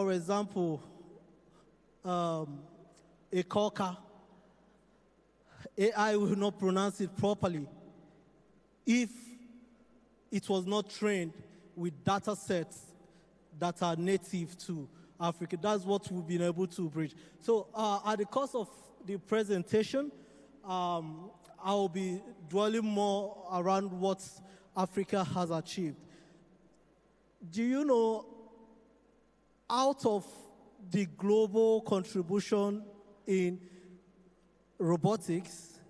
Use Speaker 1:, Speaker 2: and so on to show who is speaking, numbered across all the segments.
Speaker 1: for example, a cocker, AI will not pronounce it properly if it was not trained with data sets that are native to Africa. That's what we've been able to bridge. So at the course of the presentation, I'll be dwelling more around what Africa has achieved. Do you know, out of the global contribution in robotics,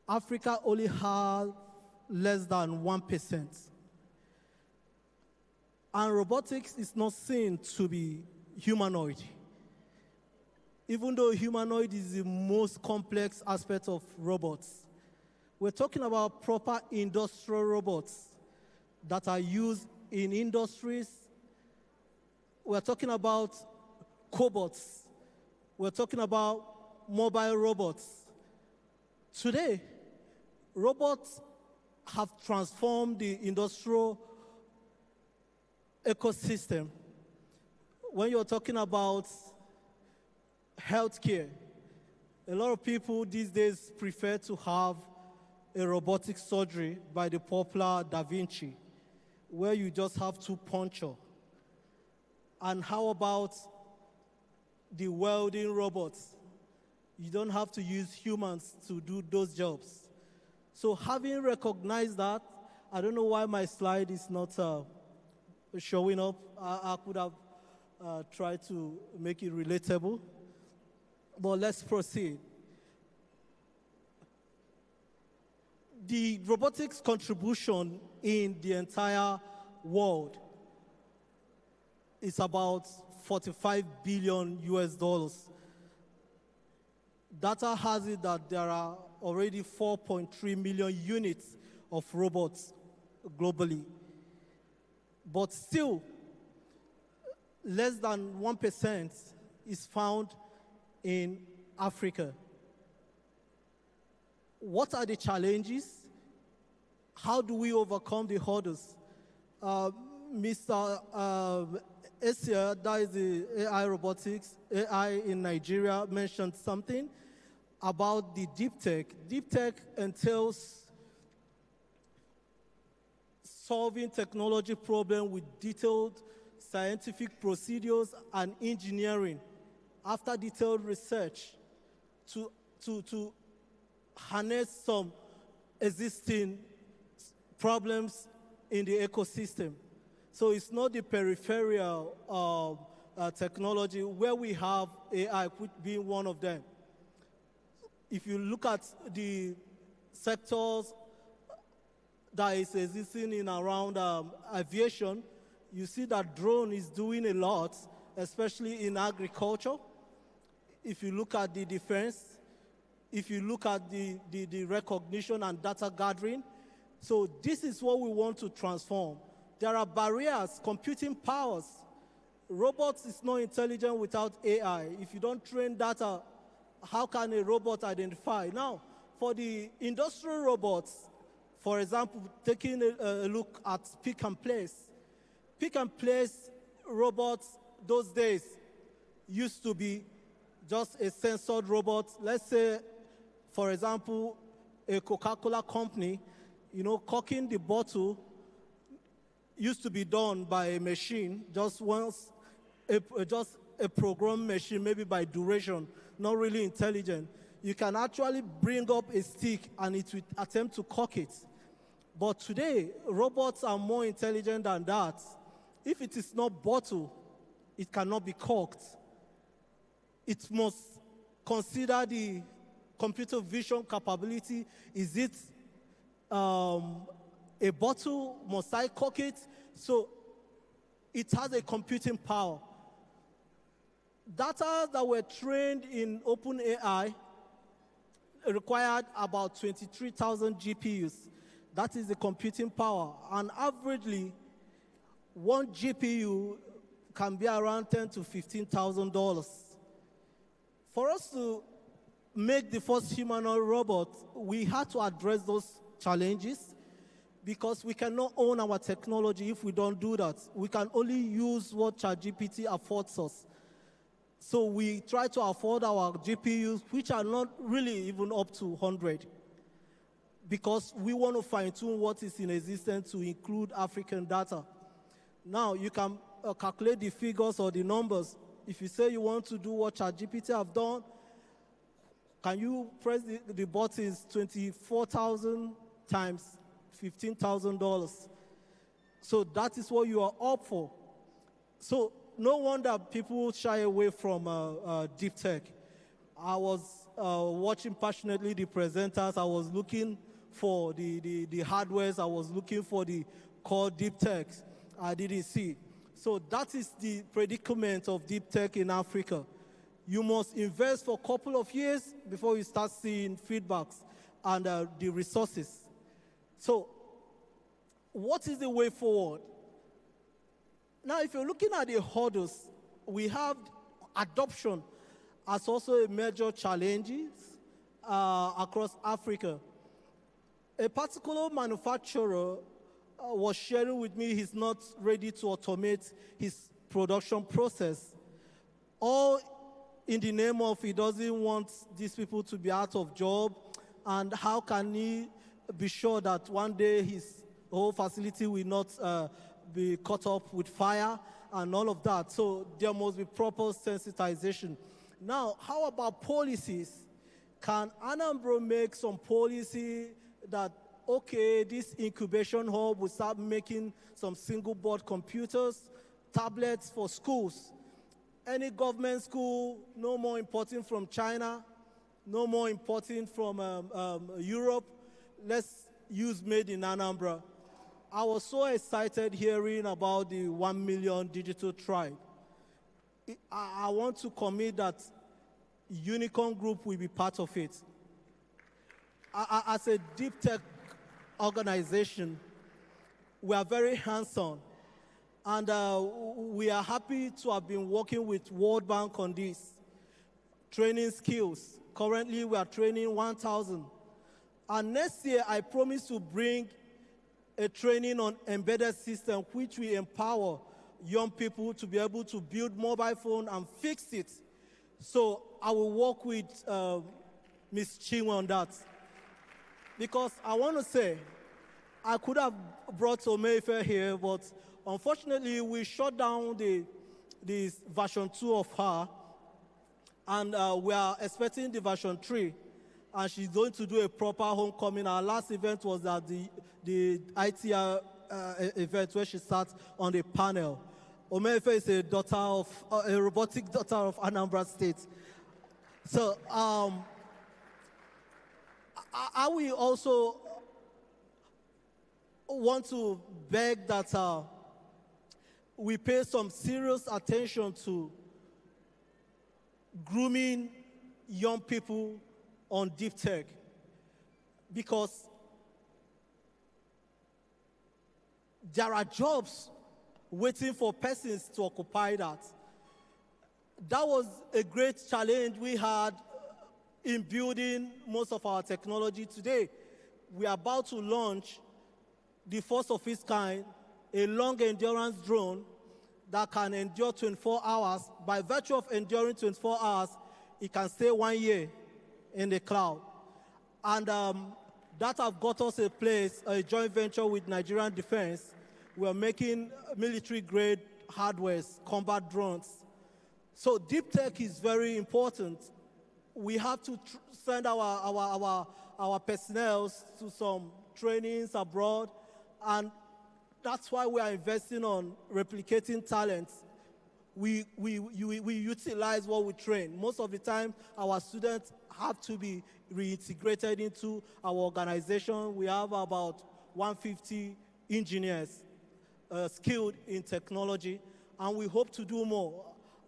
Speaker 1: Africa only has less than 1%. And robotics is not seen to be humanoid. Even though humanoid is the most complex aspect of robots. We're talking about proper industrial robots that are used in industries. We're talking about cobots. We're talking about mobile robots. Today, robots have transformed the industrial ecosystem. When you're talking about healthcare, a lot of people these days prefer to have a robotic surgery by the popular Da Vinci, where you just have to puncture. And how about the welding robots? You don't have to use humans to do those jobs. So having recognized that, I don't know why my slide is not showing up. I could have tried to make it relatable. But let's proceed. The robotics contribution in the entire world is about 45 billion US dollars. Data has it that there are already 4.3 million units of robots globally. But still, less than 1% is found in Africa. What are the challenges? How do we overcome the hurdles? Mr. Asia, that is the AI robotics, AI in Nigeria, mentioned something about the deep tech. Deep tech entails solving technology problems with detailed scientific procedures and engineering after detailed research to harness some existing problems in the ecosystem. So it's not the peripheral technology where we have AI being one of them. If you look at the sectors that is existing in around aviation, you see that drone is doing a lot, especially in agriculture. If you look at the defense, if you look at the recognition and data gathering, so this is what we want to transform. There are barriers, computing powers. Robots is not intelligent without AI. If you don't train data, how can a robot identify? Now, for the industrial robots, for example, taking a look at pick and place. Pick and place robots those days used to be just a sensored robot. Let's say, for example, a Coca-Cola company, you know, corking the bottle used to be done by a machine, just a program machine, maybe by duration, not really intelligent. You can actually bring up a stick and it will attempt to cork it. But today, robots are more intelligent than that. If it is not bottle, it cannot be corked. It must consider the computer vision capability. Is it a bottle? Must I cork it? So it has a computing power. Data that were trained in OpenAI required about 23,000 GPUs. That is the computing power. And averagely, one GPU can be around $10,000 to $15,000. For us to make the first humanoid robot, we had to address those challenges. because we cannot own our technology if we don't do that. We can only use what ChatGPT affords us. So we try to afford our GPUs, which are not really even up to 100, because we want to fine-tune what is in existence to include African data. Now, you can calculate the figures or the numbers. If you say you want to do what ChatGPT have done, can you press the buttons 24,000 times $15,000? So that is what you are up for. So no wonder people shy away from deep tech. I was watching passionately the presenters. I was looking for the hardwares. I was looking for the core deep techs. I didn't see. So that is the predicament of deep tech in Africa. You must invest for a couple of years before you start seeing feedbacks and the resources. So what is the way forward? Now, if you're looking at the hurdles, we have adoption as also a major challenge across Africa. A particular manufacturer was sharing with me he's not ready to automate his production process, all in the name of he doesn't want these people to be out of job, and how can he be sure that one day his whole facility will not be caught up with fire and all of that. So there must be proper sensitization. Now, how about policies? Can Anambra make some policy that, okay, this incubation hub will start making some single board computers, tablets for schools? Any government school, no more importing from China, no more importing from Europe. Let's use made in Anambra. I was so excited hearing about the 1 million digital tribe. I want to commit that Unicorn Group will be part of it. As a deep tech organization, we are very hands-on. And we are happy to have been working with World Bank on this, training skills. Currently, we are training 1,000. And next year, I promise to bring a training on embedded system, which will empower young people to be able to build mobile phone and fix it. So I will work with Ms. Chinwe on that. Because I want to say, I could have brought Omefe here, but unfortunately, we shut down the version 2 of her, and we are expecting the version 3, and she's going to do a proper homecoming. Our last event was at the ITR event where she sat on the panel. Omefe is a daughter of, a robotic daughter of Anambra State. So I will also want to beg that we pay some serious attention to grooming young people on deep tech, because there are jobs waiting for persons to occupy that. That was a great challenge we had in building most of our technology today. We are about to launch the first of its kind, a long endurance drone that can endure 24 hours. By virtue of enduring 24 hours, it can stay 1 year in the cloud. And that have got us a place, a joint venture with Nigerian Defense. We're making military-grade hardware, combat drones. So deep tech is very important. We have to send our personnel to some trainings abroad, and that's why we are investing on replicating talents. We utilize what we train. Most of the time, our students have to be reintegrated into our organization. We have about 150 engineers skilled in technology, and we hope to do more.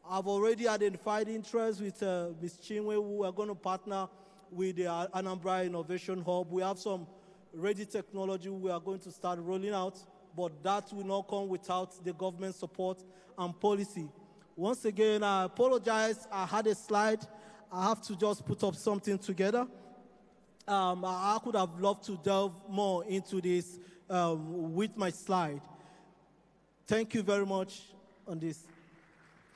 Speaker 1: I've already identified interest with Ms. Chinwe, who are going to partner with the Anambra Innovation Hub. We have some ready technology we are going to start rolling out, but that will not come without the government support and policy. Once again, I apologize. I had a slide. I have to just put up something together. I could have loved to delve more into this with my slide. Thank you very much on this.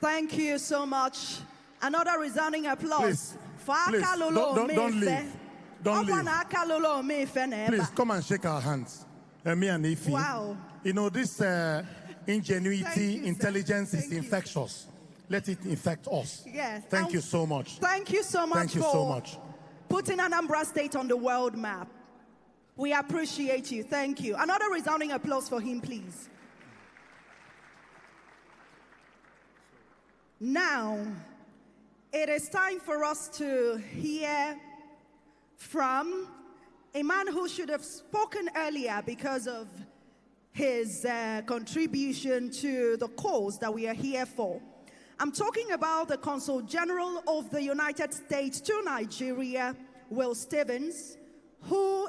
Speaker 2: Thank you so much. Another resounding applause.
Speaker 3: Please, don't leave. Don't leave. Please come and shake our hands. Me and Ify.
Speaker 2: Wow.
Speaker 3: You know, this ingenuity, intelligence is infectious. Let it infect us.
Speaker 2: Yes.
Speaker 3: Thank you so much.
Speaker 2: Thank you so much.
Speaker 3: Thank you so much.
Speaker 2: Putting Anambra State on the world map. We appreciate you. Thank you. Another resounding applause for him, please. Now, it is time for us to hear from a man who should have spoken earlier because of his contribution to the cause that we are here for. I'm talking about the Consul General of the United States to Nigeria, Will Stevens, who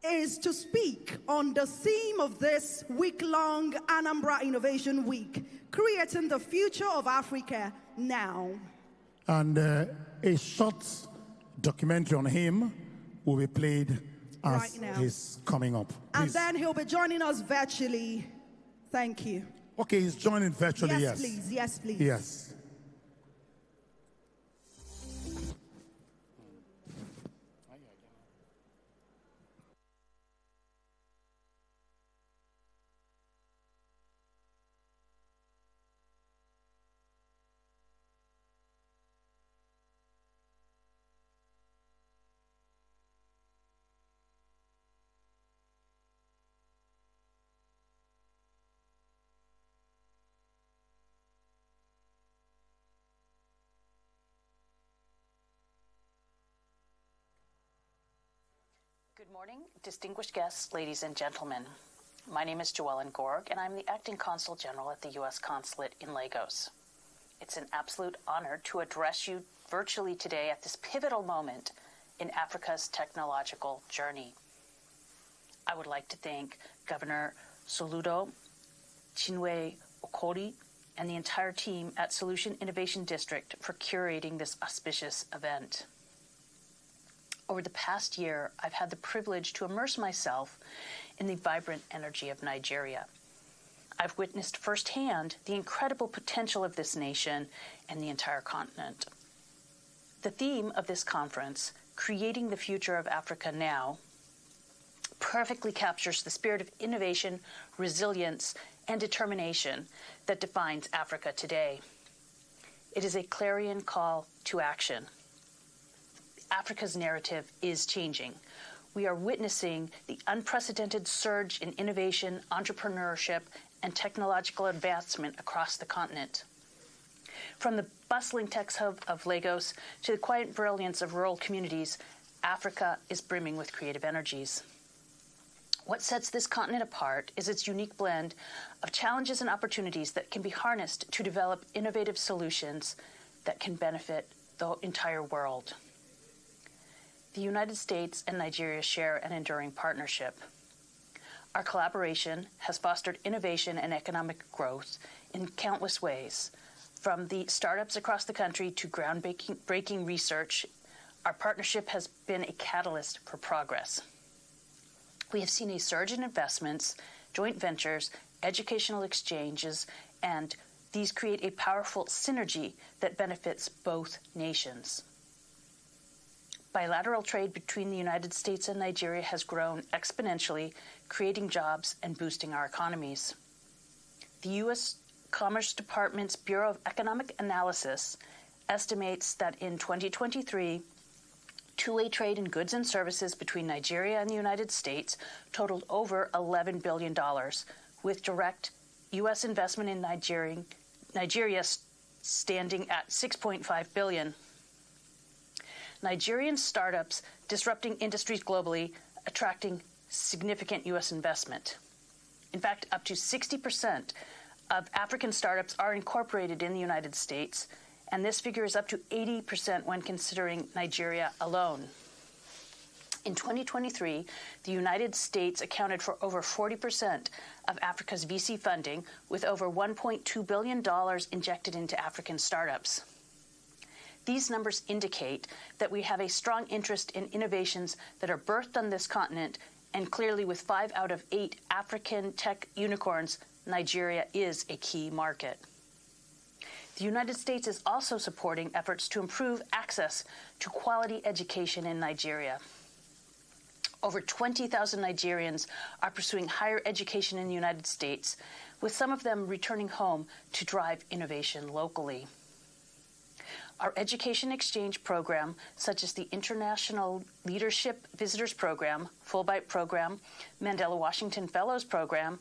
Speaker 2: is to speak on the theme of this week-long Anambra Innovation Week, creating the future of Africa now.
Speaker 3: And a short documentary on him will be played as he's coming up. Please.
Speaker 2: And then he'll be joining us virtually. Thank you.
Speaker 3: Okay, he's joining virtually, yes.
Speaker 2: Yes, please. Yes, please.
Speaker 3: Yes.
Speaker 4: Good morning, distinguished guests, ladies and gentlemen. My name is Joellen Gorg, and I'm the Acting Consul General at the U.S. Consulate in Lagos. It's an absolute honor to address you virtually today at this pivotal moment in Africa's technological journey. I would like to thank Governor Soludo, Chinwe Okori, and the entire team at Solution Innovation District for curating this auspicious event. Over the past year, I've had the privilege to immerse myself in the vibrant energy of Nigeria. I've witnessed firsthand the incredible potential of this nation and the entire continent. The theme of this conference, Creating the Future of Africa Now, perfectly captures the spirit of innovation, resilience, and determination that defines Africa today. It is a clarion call to action. Africa's narrative is changing. We are witnessing the unprecedented surge in innovation, entrepreneurship, and technological advancement across the continent. From the bustling tech hub of Lagos to the quiet brilliance of rural communities, Africa is brimming with creative energies. What sets this continent apart is its unique blend of challenges and opportunities that can be harnessed to develop innovative solutions that can benefit the entire world. The United States and Nigeria share an enduring partnership. Our collaboration has fostered innovation and economic growth in countless ways. From the startups across the country to groundbreaking research, our partnership has been a catalyst for progress. We have seen a surge in investments, joint ventures, educational exchanges, and these create a powerful synergy that benefits both nations. Bilateral trade between the United States and Nigeria has grown exponentially, creating jobs and boosting our economies. The U.S. Commerce Department's Bureau of Economic Analysis estimates that in 2023, two-way trade in goods and services between Nigeria and the United States totaled over $11 billion, with direct U.S. investment in Nigeria standing at $6.5 billion. Nigerian startups disrupting industries globally, attracting significant U.S. investment. In fact, up to 60% of African startups are incorporated in the United States, and this figure is up to 80% when considering Nigeria alone. In 2023, the United States accounted for over 40% of Africa's VC funding, with over $1.2 billion injected into African startups. These numbers indicate that we have a strong interest in innovations that are birthed on this continent And clearly, with 5 out of 8 African tech unicorns, Nigeria is a key market. The United States is also supporting efforts to improve access to quality education in Nigeria. Over 20,000 Nigerians are pursuing higher education in the United States, with some of them returning home to drive innovation locally. Our education exchange program, such as the International Leadership Visitors Program, Fulbright Program, Mandela Washington Fellows Program,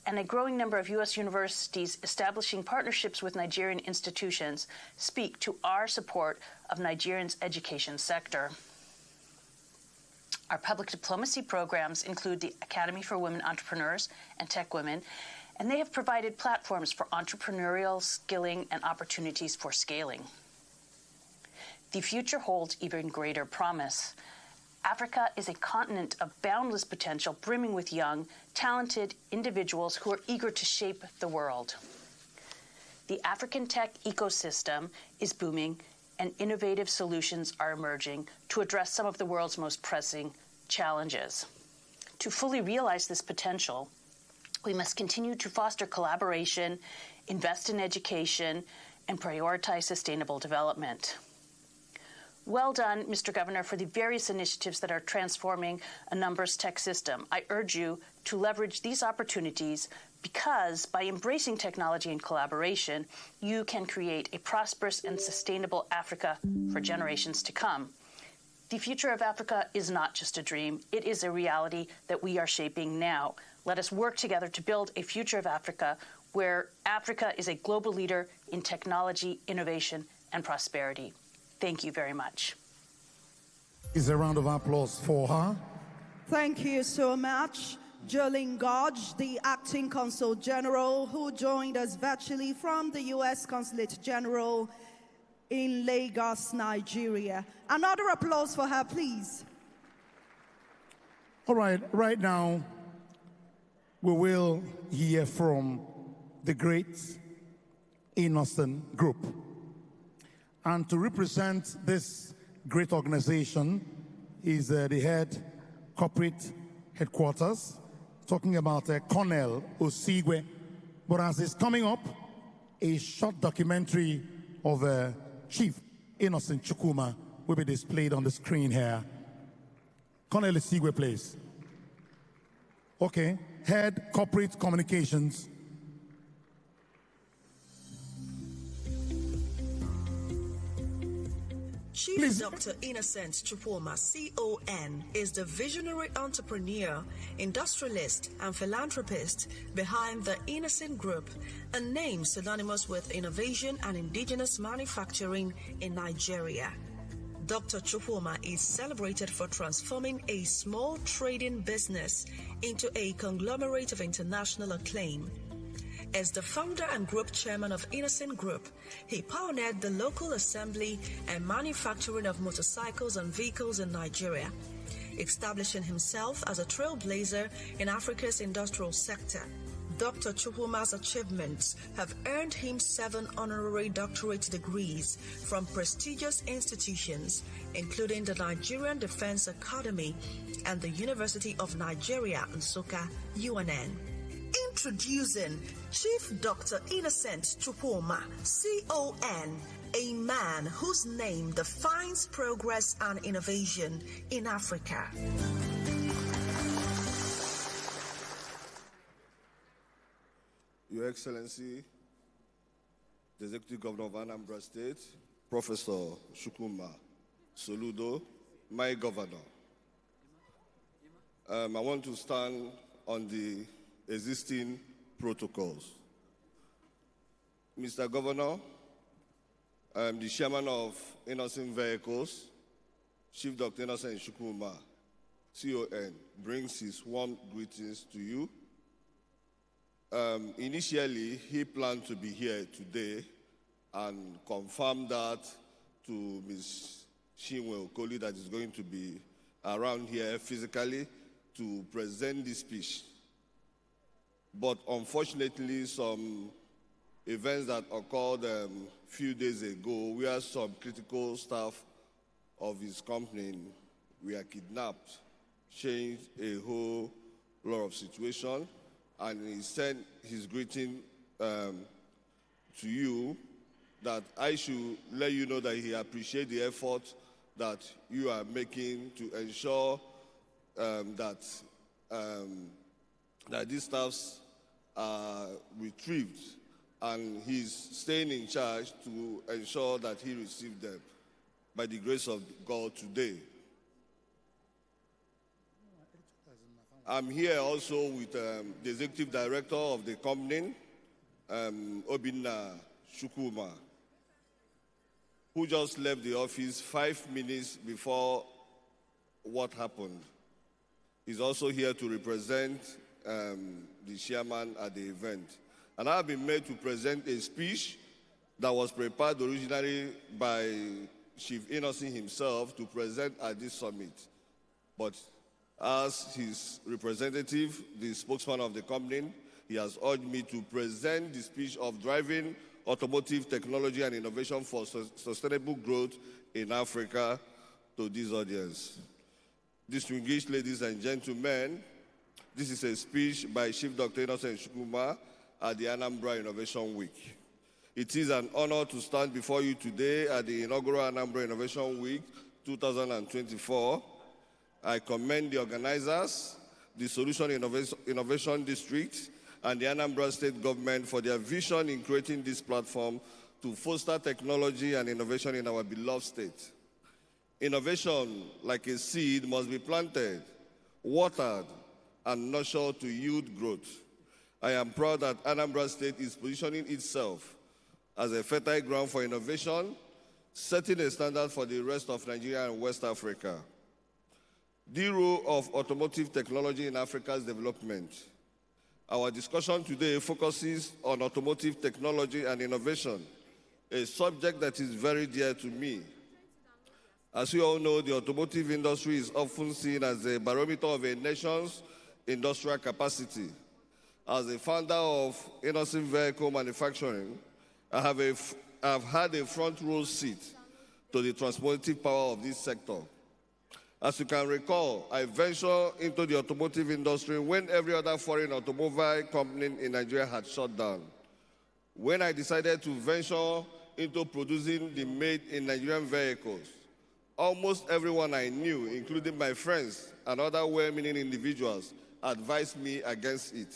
Speaker 4: and a growing number of U.S. universities establishing partnerships with Nigerian institutions, speak to our support of Nigerians' education sector. Our public diplomacy programs include the Academy for Women Entrepreneurs and Tech Women, and they have provided platforms for entrepreneurial skilling and opportunities for scaling. The future holds even greater promise. Africa is a continent of boundless potential, brimming with young, talented individuals who are eager to shape the world. The African tech ecosystem is booming, and innovative solutions are emerging to address some of the world's most pressing challenges. To fully realize this potential, we must continue to foster collaboration, invest in education, and prioritize sustainable development. Well done, Mr. Governor, for the various initiatives that are transforming a numbers tech system. I urge you to leverage these opportunities because by embracing technology and collaboration, you can create a prosperous and sustainable Africa for generations to come. The future of Africa is not just a dream. It is a reality that we are shaping now. Let us work together to build a future of Africa where Africa is a global leader in technology, innovation, and prosperity. Thank you very much.
Speaker 3: Is a round of applause for her.
Speaker 2: Thank you so much, Jolene Gorge, the Acting Consul General, who joined us virtually from the U.S. Consulate General in Lagos, Nigeria. Another applause for her, please.
Speaker 3: All right, right now, we will hear from the great Innocent Group. And to represent this great organization is the head corporate headquarters, talking about Colonel Osigwe. But as is coming up, a short documentary of Chief Innocent Chukwuma will be displayed on the screen here. Colonel Osigwe, please. Okay, head corporate communications.
Speaker 5: Chief Dr. Innocent Chukwuma, CON, is the visionary entrepreneur, industrialist, and philanthropist behind the Innocent Group, a name synonymous with innovation and indigenous manufacturing in Nigeria. Dr. Chukwuma is celebrated for transforming a small trading business into a conglomerate of international acclaim. As the founder and group chairman of Innocent Group, he pioneered the local assembly and manufacturing of motorcycles and vehicles in Nigeria, establishing himself as a trailblazer in Africa's industrial sector. Dr. Chukwuma's achievements have earned him 7 honorary doctorate degrees from prestigious institutions, including the Nigerian Defense Academy and the University of Nigeria, Nsukka, UNN. Introducing Chief Dr. Innocent Chukwuma, CON, a man whose name defines progress and innovation in Africa.
Speaker 6: Your Excellency, the Executive Governor of Anambra State, Professor Chukwuma Soludo, my governor. I want to stand on the existing protocols. Mr. Governor, I'm the chairman of Innocent Vehicles. Chief Dr. Innocent Chukwuma, CON, brings his warm greetings to you. Initially, he planned to be here today and confirm that to Ms. Chinwe Okoli that is going to be around here physically to present this speech. But unfortunately, some events that occurred a few days ago, where some critical staff of his company were kidnapped changed a whole lot of situation, and he sent his greeting to you, that I should let you know that he appreciates the effort that you are making to ensure that these staffs are retrieved, and he's staying in charge to ensure that he received them by the grace of God today. I'm here also with the executive director of the company, Obinna Shukuma, who just left the office 5 minutes before what happened. He's also here to represent the chairman at the event. And I've been made to present a speech that was prepared originally by Chief Innocent himself to present at this summit. But as his representative, the spokesman of the company, he has urged me to present the speech of driving automotive technology and innovation for sustainable growth in Africa to this audience. Distinguished ladies and gentlemen, this is a speech by Chief Dr. Innocent Shukuma at the Anambra Innovation Week. It is an honor to stand before you today at the inaugural Anambra Innovation Week 2024. I commend the organizers, the Solution Innovation District, and the Anambra State Government for their vision in creating this platform to foster technology and innovation in our beloved state. Innovation, like a seed, must be planted, watered, and nurtured to yield growth. I am proud that Anambra State is positioning itself as a fertile ground for innovation, setting a standard for the rest of Nigeria and West Africa. The role of automotive technology in Africa's development. Our discussion today focuses on automotive technology and innovation, a subject that is very dear to me. As you all know, the automotive industry is often seen as a barometer of a nation's industrial capacity. As a founder of Innocent Vehicle Manufacturing, I have had a front row seat to the transformative power of this sector. As you can recall, I ventured into the automotive industry when every other foreign automobile company in Nigeria had shut down. When I decided to venture into producing the made-in-Nigerian vehicles, almost everyone I knew, including my friends and other well-meaning individuals, advised me against it.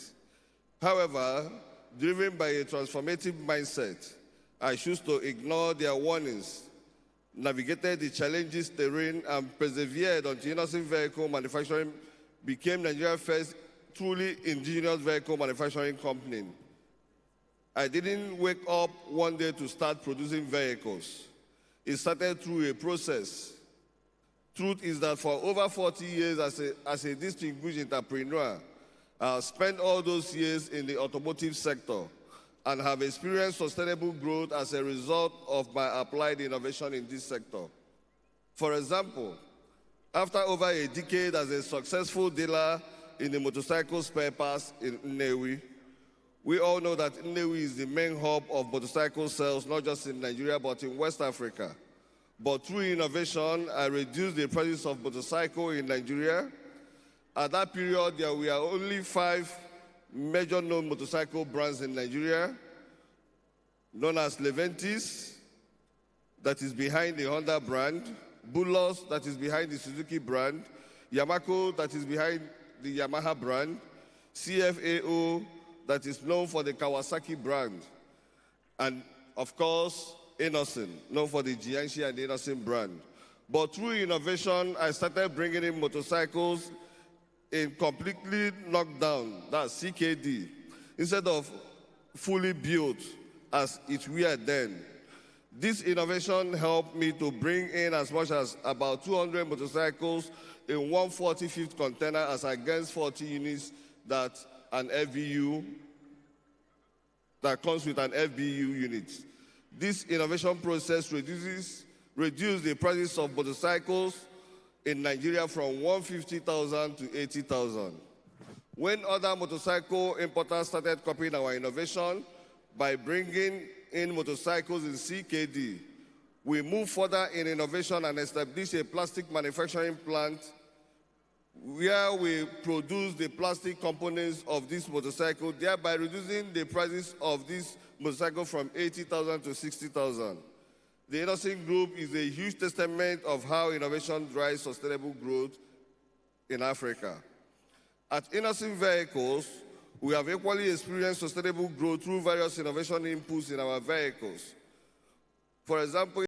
Speaker 6: However, driven by a transformative mindset, I chose to ignore their warnings, navigated the challenges terrain, and persevered until Innocent Vehicle Manufacturing became Nigeria's first truly indigenous vehicle manufacturing company. I didn't wake up one day to start producing vehicles. It started through a process. Truth is that for over 40 years as a distinguished entrepreneur, I have spent all those years in the automotive sector and have experienced sustainable growth as a result of my applied innovation in this sector. For example, after over a decade as a successful dealer in the motorcycle spare parts in Nnewi, we all know that Nnewi is the main hub of motorcycle sales, not just in Nigeria, but in West Africa. But through innovation, I reduced the price of motorcycle in Nigeria. At that period, there were only 5 major known motorcycle brands in Nigeria, known as Leventis, that is behind the Honda brand, Bulos, that is behind the Suzuki brand, Yamaha, that is behind the Yamaha brand, CFAO, that is known for the Kawasaki brand, and of course, Innocent, known for the Jiangxi and the Innocent brand. But through innovation, I started bringing in motorcycles in completely knocked down, that's CKD, instead of fully built as it were then. This innovation helped me to bring in as much as about 200 motorcycles in one 45th container as against 40 units that an FBU, that comes with an FBU unit. This innovation process reduced the prices of motorcycles in Nigeria from 150,000 to 80,000. When other motorcycle importers started copying our innovation by bringing in motorcycles in CKD, we moved further in innovation and established a plastic manufacturing plant where we produce the plastic components of this motorcycle, thereby reducing the prices of this motorcycle from 80,000 to 60,000. The Innocent Group is a huge testament of how innovation drives sustainable growth in Africa. At Innocent Vehicles, we have equally experienced sustainable growth through various innovation inputs in our vehicles. For example,